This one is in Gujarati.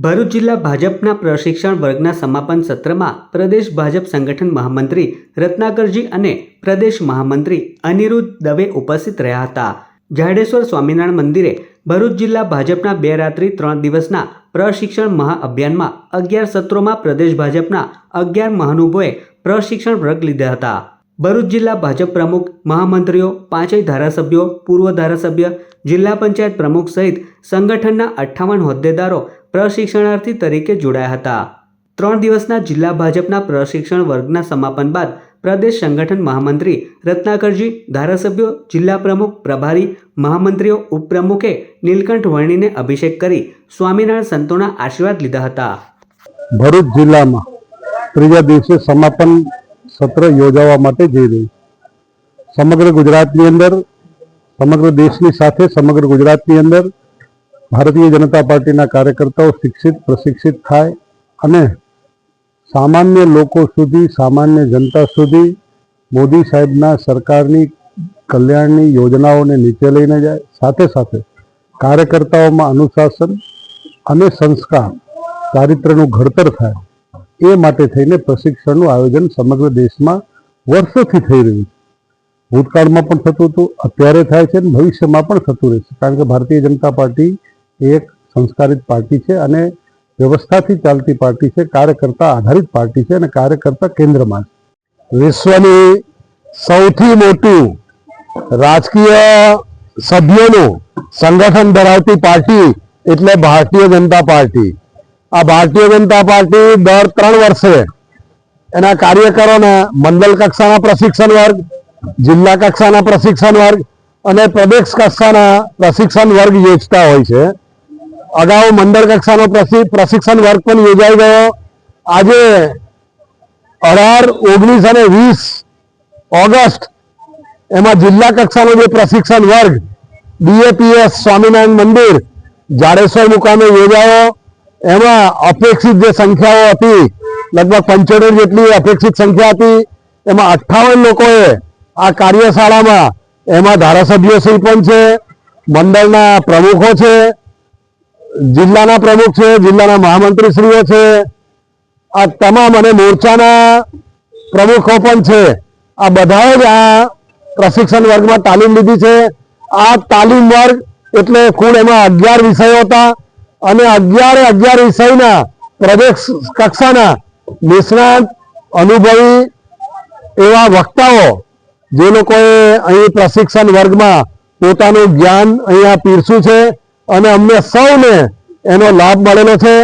ભરૂચ જિલ્લા ભાજપના પ્રશિક્ષણ વર્ગના સમાપન સત્રમાં પ્રદેશ ભાજપ સંગઠન મહામંત્રી રત્નાકરજી અને પ્રદેશ મહામંત્રી અનિરુદ્ધ દવે ઉપસ્થિત રહ્યા હતા. જાડેશ્વર સ્વામિનારાયણ મંદિરે ભરૂચ જિલ્લા ભાજપના 2 રાત્રિ 3 દિવસના પ્રશિક્ષણ મહાઅભિયાનમાં 11 સત્રોમાં પ્રદેશ ભાજપના 11 મહાનુભાવોએ પ્રશિક્ષણ વર્ગ લીધા હતા. ભરૂચ જિલ્લા ભાજપ પ્રમુખ, મહામંત્રીઓ, 5 ધારાસભ્યો, પૂર્વ ધારાસભ્ય, જિલ્લા પંચાયત પ્રમુખ સહિત સંગઠનના 58 હોદ્દેદારો પ્રશિક્ષણાર્થી તરીકે જોડાયા હતા. 3 દિવસના જિલ્લા ભાજપના પ્રશિક્ષણ વર્ગના સમાપન બાદ પ્રદેશ સંગઠન મહામંત્રી રત્નાકરજી, ધારાસભ્યો, જિલ્લા પ્રમુખ, પ્રભારી, મહામંત્રીઓ, ઉપપ્રમુખે નીલકંઠ વર્ણીને અભિષેક કરી સ્વામિનારાયણ સંતોના આશીર્વાદ લીધા હતા. ભરૂચ જિલ્લામાં ત્રીજા દિવસે સમાપન સત્ર યોજાવા માટે જઈ રહ્યું. સમગ્ર ગુજરાતની અંદર, સમગ્ર દેશની સાથે સમગ્ર ગુજરાતની અંદર ભારતીય જનતા પાર્ટીના કાર્યકર્તાઓ શિક્ષિત, પ્રશિક્ષિત થાય અને સામાન્ય લોકો સુધી, સામાન્ય જનતા સુધી મોદી સાહેબના સરકારની કલ્યાણની યોજનાઓને નીચે લઈને જાય. સાથે સાથે કાર્યકર્તાઓમાં અનુશાસન અને સંસ્કાર, ચારિત્રનું ઘડતર થાય, એ માટે થઈને પ્રશિક્ષણનું આયોજન સમગ્ર દેશમાં વર્ષોથી થઈ રહ્યું છે. ભૂતકાળમાં પણ થતું હતું, અત્યારે થાય છે અને ભવિષ્યમાં પણ થતું રહેશે. કારણ કે ભારતીય જનતા પાર્ટી એક સંસ્કારિત પાર્ટી છે અને વ્યવસ્થાથી ચાલતી પાર્ટી છે, કાર્યકર્તા આધારિત પાર્ટી છે અને કાર્યકર્તા કેન્દ્રમાં છે. વિશ્વની સૌથી મોટું રાજકીય સભ્યોનું સંગઠન ધરાવતી પાર્ટી એટલે ભારતીય જનતા પાર્ટી. આ ભારતીય જનતા પાર્ટી દર 3 વર્ષે એના કાર્યકરોને મંડળ કક્ષાના પ્રશિક્ષણ વર્ગ, જિલ્લા કક્ષાના પ્રશિક્ષણ વર્ગ અને પ્રદેશ કક્ષાના પ્રશિક્ષણ વર્ગ યોજતા હોય છે. અગાઉ મંડળ કક્ષાનો પ્રશિક્ષણ વર્ગ પણ યોજાઈ ગયો. આજે 18, 19 અને 20 ઓગસ્ટ એમાં જિલ્લા કક્ષાનો જે પ્રશિક્ષણ વર્ગ DAPS સ્વામિનારાયણ મંદિર જાડેશ્વર મુકામે યોજાયો. એમાં અપેક્ષિત જે સંખ્યાઓ હતી, લગભગ 75 જેટલી અપેક્ષિત સંખ્યા હતી. એમાં 58 લોકોએ આ કાર્યશાળામાં, એમાં ધારાસભ્યોશ્રી પણ છે, મંડળના પ્રમુખો છે, જિલ્લાના પ્રમુખ છે, જિલ્લાના મહામંત્રીશ્રીઓ છે, આ તમામ અને મોરચાના પ્રમુખો પણ છે. આ બધાએ જ આ પ્રશિક્ષણ વર્ગમાં તાલીમ લીધી છે. આ તાલીમ વર્ગ એટલે કુલ એમાં 11 વિષયો હતા અને 11 વિષયના પ્રદેશ કક્ષાના નિષ્ણાત, અનુભવી એવા વક્તાઓ જે લોકોએ અહીં પ્રશિક્ષણ વર્ગમાં પોતાનું જ્ઞાન અહીંયા પીરસ્યું છે અને અમને સૌને એનો લાભ મળેલો છે.